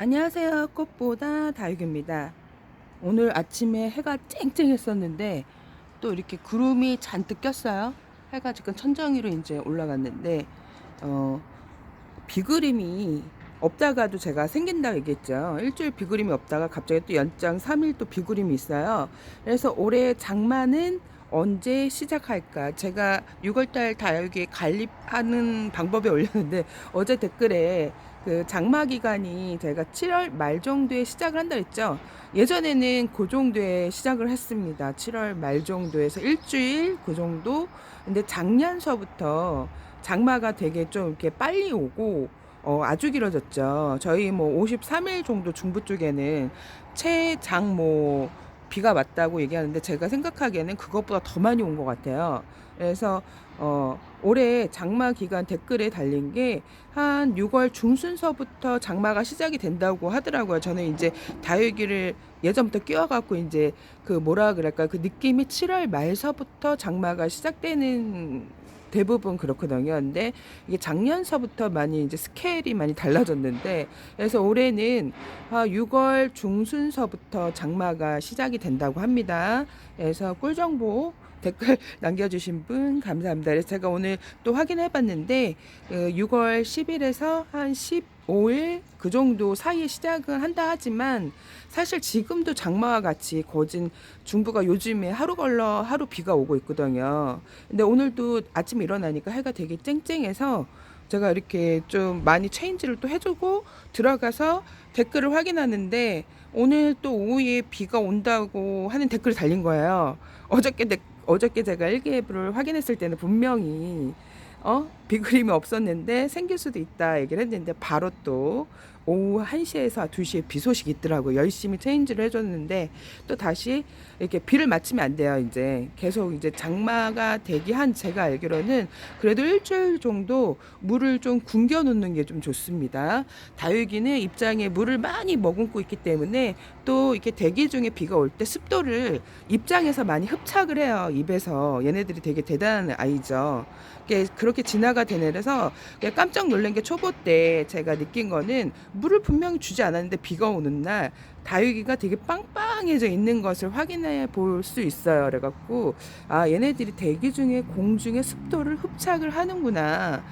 안녕하세요. 꽃보다 다육입니다. 오늘 아침에 해가 쨍쨍했었는데 또 이렇게 구름이 잔뜩 꼈어요. 해가 지금 천정 위로 이제 올라갔는데 어, 비그림이 없다가도 제가 생긴다고 얘기했죠. 일주일 비그림이 없다가 갑자기 또 연장 3일 또 비그림이 있어요. 그래서 올해 장마는 언제 시작할까? 제가 6월달 다육이 관리하는 방법에 올렸는데 어제 댓글에 그 장마 기간이 제가 7월 말 정도에 시작을 한다 했죠. 예전에는 그 정도에 시작을 했습니다. 7월 말 정도에서 일주일 그 정도. 근데 작년서부터 장마가 되게 좀 이렇게 빨리 오고 아주 길어졌죠. 저희 뭐 53일 정도 중부 쪽에는 최장 뭐 비가 왔다고 얘기하는데 제가 생각하기에는 그것보다 더 많이 온 것 같아요. 그래서 올해 장마 기간 댓글에 달린 게 한 6월 중순서부터 장마가 시작이 된다고 하더라고요. 저는 이제 다육이를 예전부터 끼워갖고 이제 그 뭐라 그럴까 그 느낌이 7월 말서부터 장마가 시작되는 대부분 그렇거든요. 근데 이게 작년서부터 많이 이제 스케일이 많이 달라졌는데 그래서 올해는 6월 중순서부터 장마가 시작이 된다고 합니다. 그래서 꿀정보 댓글 남겨주신 분 감사합니다. 그래서 제가 오늘 또 확인해 봤는데 6월 10일에서 한 15일 그 정도 사이에 시작은 한다 하지만 사실 지금도 장마와 같이 거진 중부가 요즘에 하루 걸러 하루 비가 오고 있거든요. 근데 오늘도 아침에 일어나니까 해가 되게 쨍쨍해서 제가 이렇게 좀 많이 체인지를 또 해주고 들어가서 댓글을 확인하는데 오늘 또 오후에 비가 온다고 하는 댓글이 달린 거예요. 어저께 제가 일기예보를 확인했을 때는 분명히 비그림이 없었는데 생길 수도 있다 얘기를 했는데 바로 또 오후 1시에서 2시에 비 소식이 있더라고요. 열심히 체인지를 해줬는데 또 다시 이렇게 비를 맞추면 안 돼요. 이제 계속 이제 장마가 대기한 제가 알기로는 그래도 일주일 정도 물을 좀 굶겨 놓는 게 좀 좋습니다. 다육이는 입장에 물을 많이 머금고 있기 때문에 또 이렇게 대기 중에 비가 올 때 습도를 입장에서 많이 흡착을 해요. 입에서. 얘네들이 되게 대단한 아이죠. 그렇게 진화가 되내려서 깜짝 놀란 게 초보 때 제가 느낀 거는 물을 분명히 주지 않았는데 비가 오는 날 다육이가 되게 빵빵해져 있는 것을 확인해 볼 수 있어요. 그래갖고 얘네들이 대기 중에 공중의 습도를 흡착을 하는구나.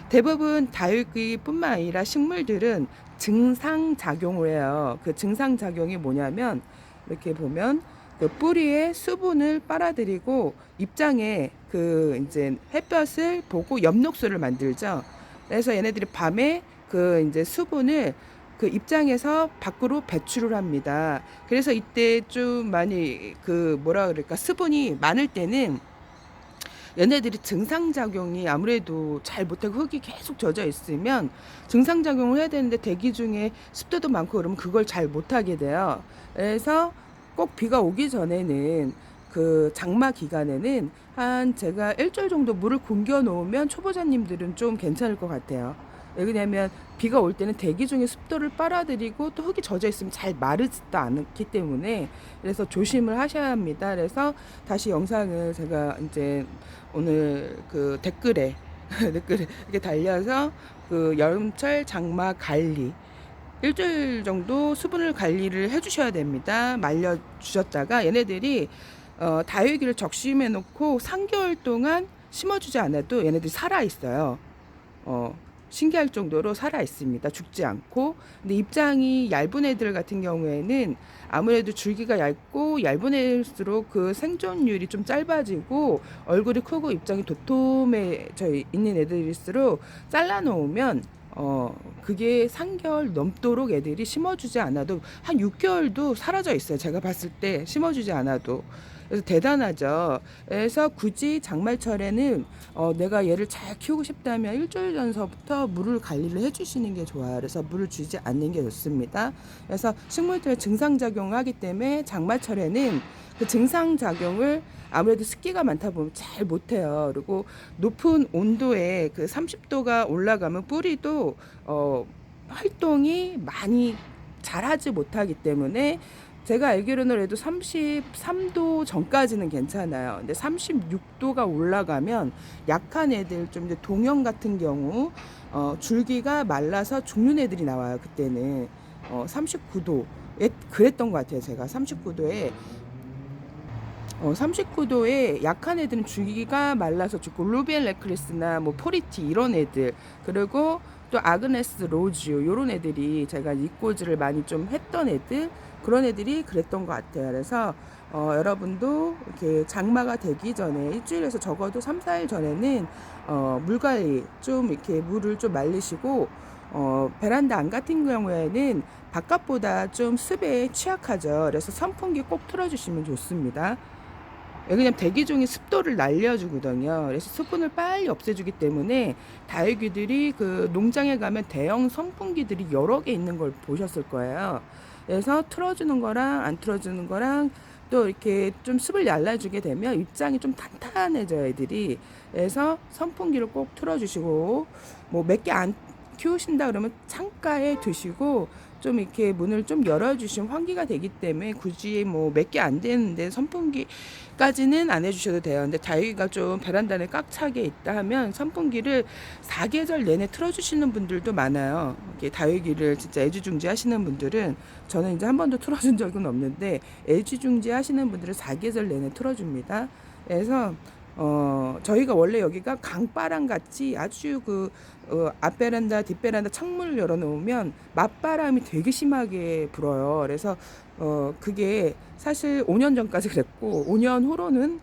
대부분 다육이뿐만 아니라 식물들은 증상작용을 해요. 그 증상작용이 뭐냐면 이렇게 보면 그 뿌리에 수분을 빨아들이고 입장에 그 이제 햇볕을 보고 엽록소를 만들죠. 그래서 얘네들이 밤에 그 이제 수분을 그 입장에서 밖으로 배출을 합니다. 그래서 이때 좀 많이 그 뭐라 그럴까 수분이 많을 때는 얘네들이 증상작용이 아무래도 잘 못하고 흙이 계속 젖어 있으면 증상작용을 해야 되는데 대기 중에 습도도 많고 그러면 그걸 잘 못하게 돼요. 그래서 꼭 비가 오기 전에는 그 장마 기간에는 한 제가 일주일 정도 물을 굶겨 놓으면 초보자님들은 좀 괜찮을 것 같아요. 왜냐면 비가 올 때는 대기 중에 습도를 빨아들이고 또 흙이 젖어 있으면 잘 마르지도 않기 때문에 그래서 조심을 하셔야 합니다. 그래서 다시 영상을 제가 이제 오늘 그 댓글에 댓글에 이렇게 달려서 그 여름철 장마 관리 일주일 정도 수분을 관리를 해주셔야 됩니다. 말려 주셨다가 얘네들이 다육이를 적심해 놓고 3개월 동안 심어주지 않아도 얘네들이 살아 있어요. 어, 신기할 정도로 살아 있습니다. 죽지 않고. 근데 입장이 얇은 애들 같은 경우에는 아무래도 줄기가 얇고 얇은 애일수록 그 생존율이 좀 짧아지고 얼굴이 크고 입장이 도톰해져 있는 애들일수록 잘라 놓으면 그게 3개월 넘도록 애들이 심어주지 않아도 한 6개월도 사라져 있어요. 제가 봤을 때 심어주지 않아도. 그래서 대단하죠. 그래서 굳이 장마철에는 내가 얘를 잘 키우고 싶다면 일주일 전서부터 물을 관리를 해주시는 게 좋아요. 그래서 물을 주지 않는 게 좋습니다. 그래서 식물들 증상작용을 하기 때문에 장마철에는 그 증상작용을 아무래도 습기가 많다 보면 잘 못해요. 그리고 높은 온도에 그 30도가 올라가면 뿌리도 활동이 많이 잘하지 못하기 때문에 제가 알기로는 그래도 33도 전까지는 괜찮아요. 근데 36도가 올라가면 약한 애들 좀 이제 동형 같은 경우 줄기가 말라서 죽는 애들이 나와요. 그때는. 39도에 그랬던 것 같아요. 제가 39도에 약한 애들은 주기가 말라서 죽고, 루비엘 레크리스나 뭐 포리티 이런 애들, 그리고 또 아그네스 로즈 요런 애들이 제가 이꼬즈를 많이 좀 했던 애들, 그런 애들이 그랬던 것 같아요. 그래서 여러분도 이렇게 장마가 되기 전에 일주일에서 적어도 3, 4일 전에는 물 관리 좀 이렇게 물을 좀 말리시고, 베란다 안 같은 경우에는 바깥보다 좀 습에 취약하죠. 그래서 선풍기 꼭 틀어주시면 좋습니다. 왜냐면 대기 중에 습도를 날려주거든요. 그래서 수분을 빨리 없애주기 때문에 다육이들이 그 농장에 가면 대형 선풍기들이 여러 개 있는 걸 보셨을 거예요. 그래서 틀어주는 거랑 안 틀어주는 거랑 또 이렇게 좀 습을 날려주게 되면 입장이 좀 탄탄해져요, 애들이. 그래서 선풍기를 꼭 틀어주시고, 뭐 몇 개 안 키우신다 그러면 창가에 두시고, 좀 이렇게 문을 좀 열어주시면 환기가 되기 때문에 굳이 뭐 몇 개 안 되는데 선풍기까지는 안 해주셔도 돼요. 근데 다육이가 좀 베란다에 꽉 차게 있다 하면 선풍기를 4계절 내내 틀어주시는 분들도 많아요. 이렇게 다육이를 진짜 애지중지 하시는 분들은, 저는 이제 한 번도 틀어준 적은 없는데 애지중지 하시는 분들은 4계절 내내 틀어줍니다. 그래서 저희가 원래 여기가 강바람 같이 아주 앞베란다, 뒷베란다 창문을 열어놓으면 맞바람이 되게 심하게 불어요. 그래서 그게 사실 5년 전까지 그랬고, 5년 후로는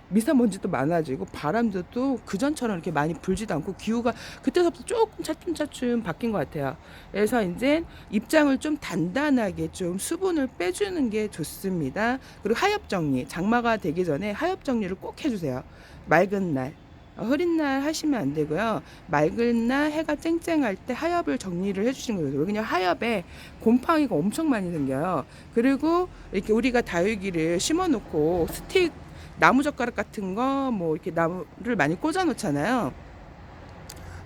미세먼지도 많아지고 바람도 또 그전처럼 이렇게 많이 불지도 않고, 기후가 그때서부터 조금 차츰차츰 바뀐 것 같아요. 그래서 이제 입장을 좀 단단하게 좀 수분을 빼주는 게 좋습니다. 그리고 하엽 정리, 장마가 되기 전에 하엽 정리를 꼭 해주세요. 맑은 날, 흐린 날 하시면 안 되고요. 맑은 날 해가 쨍쨍할 때 하엽을 정리를 해주시는 거예요. 왜냐면 하엽에 곰팡이가 엄청 많이 생겨요. 그리고 이렇게 우리가 다육이를 심어놓고 스틱 나무젓가락 같은 거 뭐 이렇게 나무를 많이 꽂아 놓잖아요.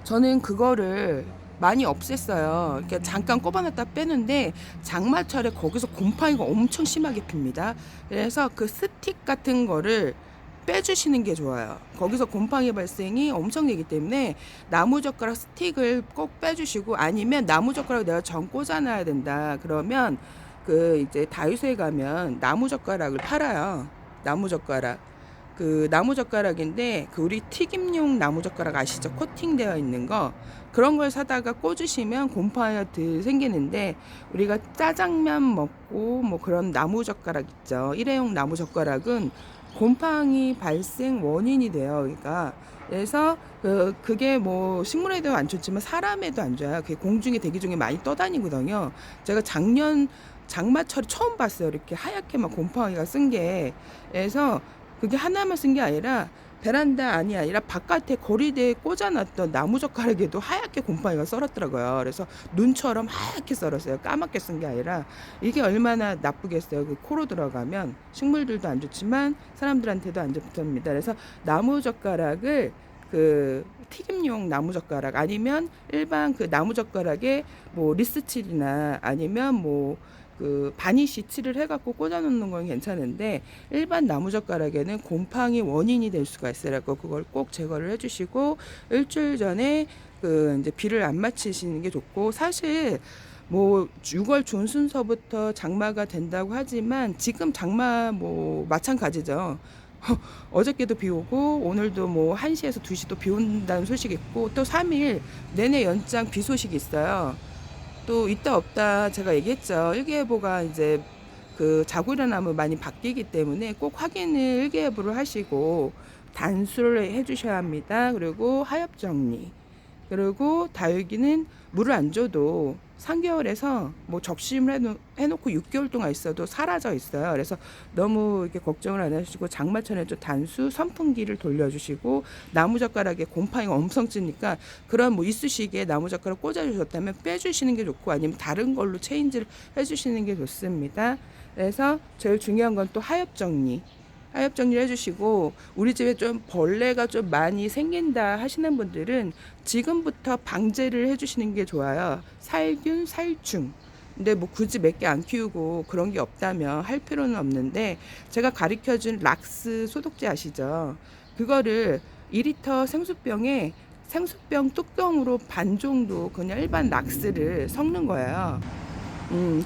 저는 그거를 많이 없앴어요. 이렇게 잠깐 꼽아놨다 빼는데 장마철에 거기서 곰팡이가 엄청 심하게 핍니다. 그래서 그 스틱 같은 거를 빼주시는 게 좋아요. 거기서 곰팡이 발생이 엄청 되기 때문에 나무젓가락 스틱을 꼭 빼주시고, 아니면 나무젓가락 내가 정 꽂아놔야 된다 그러면 그 이제 다이소에 가면 나무젓가락을 팔아요. 나무젓가락. 그 나무젓가락인데 그 우리 튀김용 나무젓가락 아시죠? 코팅되어 있는 거, 그런 걸 사다가 꽂으시면 곰팡이가 덜 생기는데, 우리가 짜장면 먹고 뭐 그런 나무젓가락 있죠, 일회용 나무젓가락은 곰팡이 발생 원인이 돼요. 그러니까 그래서 그게 뭐 식물에도 안 좋지만 사람에도 안 좋아요. 그게 공중에 대기 중에 많이 떠다니거든요. 제가 작년 장마철에 처음 봤어요. 이렇게 하얗게 막 곰팡이가 쓴 게. 그래서 그게 하나만 쓴 게 아니라 베란다 안이 아니라 바깥에 거리대에 꽂아놨던 나무젓가락에도 하얗게 곰팡이가 썰었더라고요. 그래서 눈처럼 하얗게 썰었어요. 까맣게 쓴 게 아니라. 이게 얼마나 나쁘겠어요. 그 코로 들어가면 식물들도 안 좋지만 사람들한테도 안 좋답니다. 그래서 나무젓가락을 그 튀김용 나무젓가락, 아니면 일반 그 나무젓가락에 뭐 리스칠이나 아니면 뭐 그 바니쉬 칠을 해갖고 꽂아놓는 건 괜찮은데, 일반 나무젓가락에는 곰팡이 원인이 될 수가 있어요. 그걸 꼭 제거를 해주시고, 일주일 전에 그 이제 비를 안 맞히시는 게 좋고, 사실 뭐 6월 중순서부터 장마가 된다고 하지만 지금 장마 뭐 마찬가지죠. 어저께도 비 오고 오늘도 뭐 1시에서 2시도 비 온다는 소식이 있고, 또 3일 내내 연장 비 소식이 있어요. 또 있다 없다 제가 얘기했죠. 일기예보가 이제 그 자고일어나면 많이 바뀌기 때문에 꼭 확인을 일기예보를 하시고 단수를 해주셔야 합니다. 그리고 하엽 정리, 그리고 다육이는 물을 안 줘도 3개월에서 뭐 적심을 해놓고 6개월 동안 있어도 사라져 있어요. 그래서 너무 이렇게 걱정을 안 하시고 장마철에 좀 단수 선풍기를 돌려주시고, 나무젓가락에 곰팡이가 엄청 찌니까 그런 뭐 이쑤시개에 나무젓가락 꽂아주셨다면 빼주시는 게 좋고, 아니면 다른 걸로 체인지를 해주시는 게 좋습니다. 그래서 제일 중요한 건 또 하엽 정리. 하엽 정리를 해주시고, 우리 집에 좀 벌레가 좀 많이 생긴다 하시는 분들은 지금부터 방제를 해주시는 게 좋아요. 살균, 살충. 근데 뭐 굳이 몇 개 안 키우고 그런 게 없다면 할 필요는 없는데, 제가 가르쳐준 락스 소독제 아시죠? 그거를 2리터 생수병에 생수병 뚜껑으로 반 정도 그냥 일반 락스를 섞는 거예요.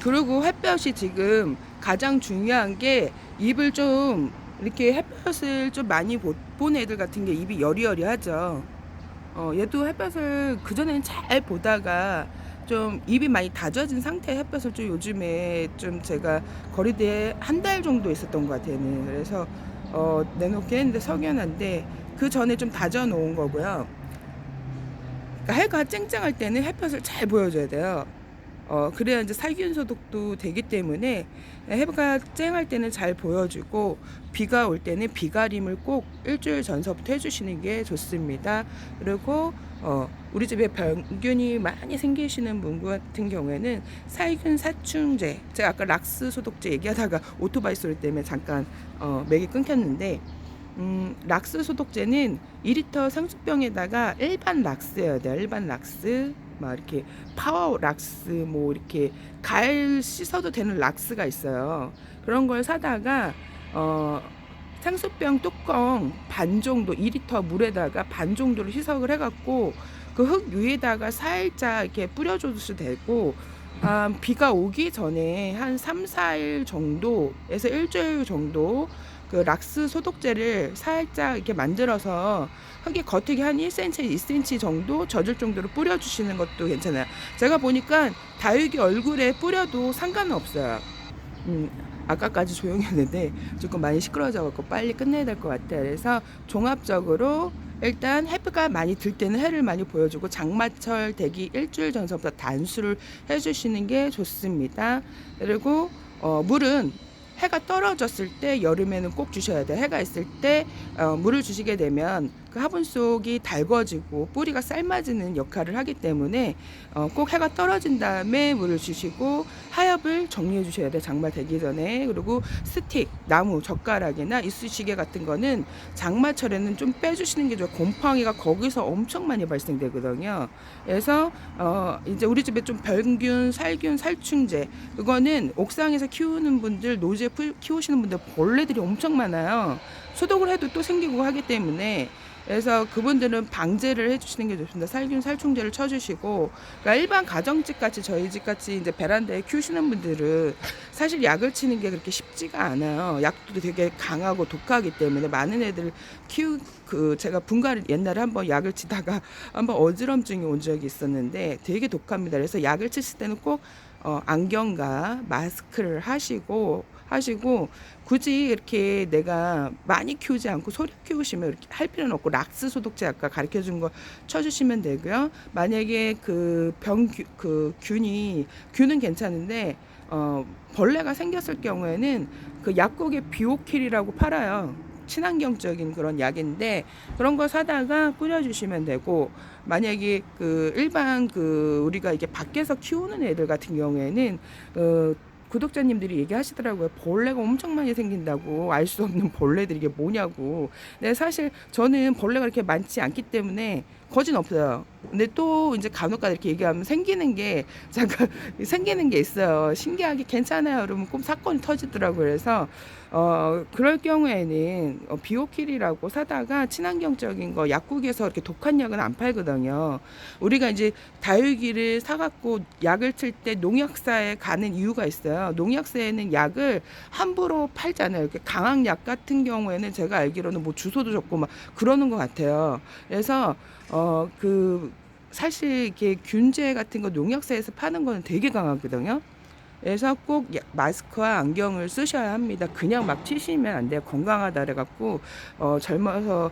그리고 햇볕이 지금 가장 중요한 게 입을 좀 이렇게 햇볕을 좀 많이 본 애들 같은 게 입이 여리여리하죠. 얘도 햇볕을 그전에는 잘 보다가 좀 입이 많이 다져진 상태의 햇볕을 좀 요즘에 좀 제가 거리대에 한 달 정도 있었던 것 같아요. 얘는. 그래서 내놓게 했는데 석연한데 그 전에 좀 다져 놓은 거고요. 그러니까 해가 쨍쨍할 때는 햇볕을 잘 보여줘야 돼요. 그래야 이제 살균 소독도 되기 때문에 해가 쨍할 때는 잘 보여주고 비가 올 때는 비가림을 꼭 일주일 전서부터 해주시는 게 좋습니다. 그리고 우리 집에 병균이 많이 생기시는 분 같은 경우에는 살균殺虫제, 제가 아까 락스 소독제 얘기하다가 오토바이 소리 때문에 잠깐 맥이 끊겼는데 락스 소독제는 2리터 상수병에다가 일반 락스여야 돼요. 일반 락스 막 이렇게 파워 락스 뭐 이렇게 갈 씻어도 되는 락스가 있어요. 그런 걸 사다가 상수병 뚜껑 반 정도 2리터 물에다가 반 정도를 희석을 해갖고 그 흙 위에다가 살짝 이렇게 뿌려줘도 되고 비가 오기 전에 한 3, 4일 정도에서 일주일 정도 그 락스 소독제를 살짝 이렇게 만들어서 흙이 겉흙이 한 1cm, 2cm 정도 젖을 정도로 뿌려주시는 것도 괜찮아요. 제가 보니까 다육이 얼굴에 뿌려도 상관은 없어요. 아까까지 조용히 했는데 조금 많이 시끄러워져갖고 빨리 끝내야 될 것 같아요. 그래서 종합적으로 일단 해가 많이 들 때는 해를 많이 보여주고 장마철 되기 일주일 전서부터 단수를 해주시는 게 좋습니다. 그리고 물은 해가 떨어졌을 때 여름에는 꼭 주셔야 돼요. 해가 있을 때 물을 주시게 되면 그 화분 속이 달궈지고 뿌리가 삶아지는 역할을 하기 때문에 꼭 해가 떨어진 다음에 물을 주시고 하엽을 정리해 주셔야 돼요. 장마 되기 전에. 그리고 스틱, 나무, 젓가락이나 이쑤시개 같은 거는 장마철에는 좀 빼주시는 게 좋아요. 곰팡이가 거기서 엄청 많이 발생되거든요. 그래서 이제 우리 집에 좀 병균, 살균, 살충제 그거는 옥상에서 키우는 분들, 노지에 키우시는 분들 벌레들이 엄청 많아요. 소독을 해도 또 생기고 하기 때문에 그래서 그분들은 방제를 해주시는 게 좋습니다. 살균 살충제를 쳐주시고, 그러니까 일반 가정집 같이 저희 집 같이 이제 베란다에 키우시는 분들은 사실 약을 치는 게 그렇게 쉽지가 않아요. 약도 되게 강하고 독하기 때문에 많은 애들 제가 분가를 옛날에 한번 약을 치다가 한번 어지럼증이 온 적이 있었는데 되게 독합니다. 그래서 약을 치실 때는 꼭 안경과 마스크를 하시고 굳이 이렇게 내가 많이 키우지 않고 소량 키우시면 이렇게 할 필요는 없고 락스 소독제 아까 가르쳐 준 거 쳐주시면 되고요. 만약에 그 균은 괜찮은데 벌레가 생겼을 경우에는 그 약국에 비오킬이라고 팔아요. 친환경적인 그런 약인데 그런 거 사다가 뿌려주시면 되고, 만약에 그 일반 우리가 이게 밖에서 키우는 애들 같은 경우에는 구독자님들이 얘기하시더라고요. 벌레가 엄청 많이 생긴다고. 알 수 없는 벌레들이 이게 뭐냐고. 근데 사실 저는 벌레가 이렇게 많지 않기 때문에 거진 없어요. 근데 또 이제 간혹가다 이렇게 얘기하면 생기는 게 잠깐 생기는 게 있어요. 신기하게 괜찮아요. 그러면 꼭 사건이 터지더라고요. 그래서 그럴 경우에는 비오킬이라고 사다가 친환경적인 거 약국에서 이렇게 독한 약은 안 팔거든요. 우리가 이제 다육이를 사갖고 약을 칠 때 농약사에 가는 이유가 있어요. 농약사에는 약을 함부로 팔잖아요. 이렇게 강한 약 같은 경우에는 제가 알기로는 뭐 주소도 적고 막 그러는 것 같아요. 그래서 사실 이렇게 균제 같은 거 농약사에서 파는 거는 되게 강하거든요. 그래서 꼭 마스크와 안경을 쓰셔야 합니다. 그냥 막 치시면 안 돼요. 건강하다 그래갖고 젊어서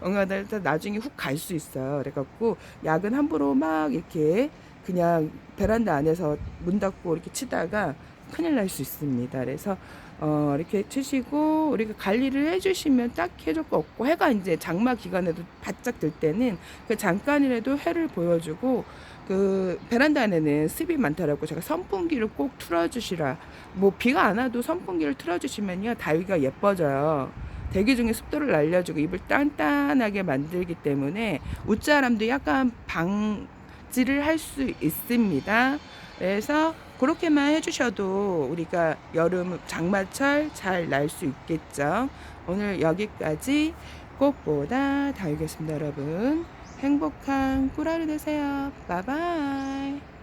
건강하다 나중에 훅 갈 수 있어요. 그래갖고 약은 함부로 막 이렇게 그냥 베란다 안에서 문 닫고 이렇게 치다가 큰일 날 수 있습니다. 그래서 이렇게 치시고 우리가 관리를 해주시면 딱히 해줄 거 없고, 해가 이제 장마 기간에도 바짝 들 때는 그 잠깐이라도 해를 보여주고, 그 베란다 안에는 습이 많더라고. 제가 선풍기를 꼭 틀어주시라. 뭐 비가 안 와도 선풍기를 틀어주시면요 다육이가 예뻐져요. 대기 중에 습도를 날려주고 잎을 단단하게 만들기 때문에 웃자람도 약간 방지를 할 수 있습니다. 그래서 그렇게만 해주셔도 우리가 여름 장마철 잘 날 수 있겠죠. 오늘 여기까지 꽃보다 다육이었습니다. 여러분 행복한 꿀하루 되세요. 바이바이.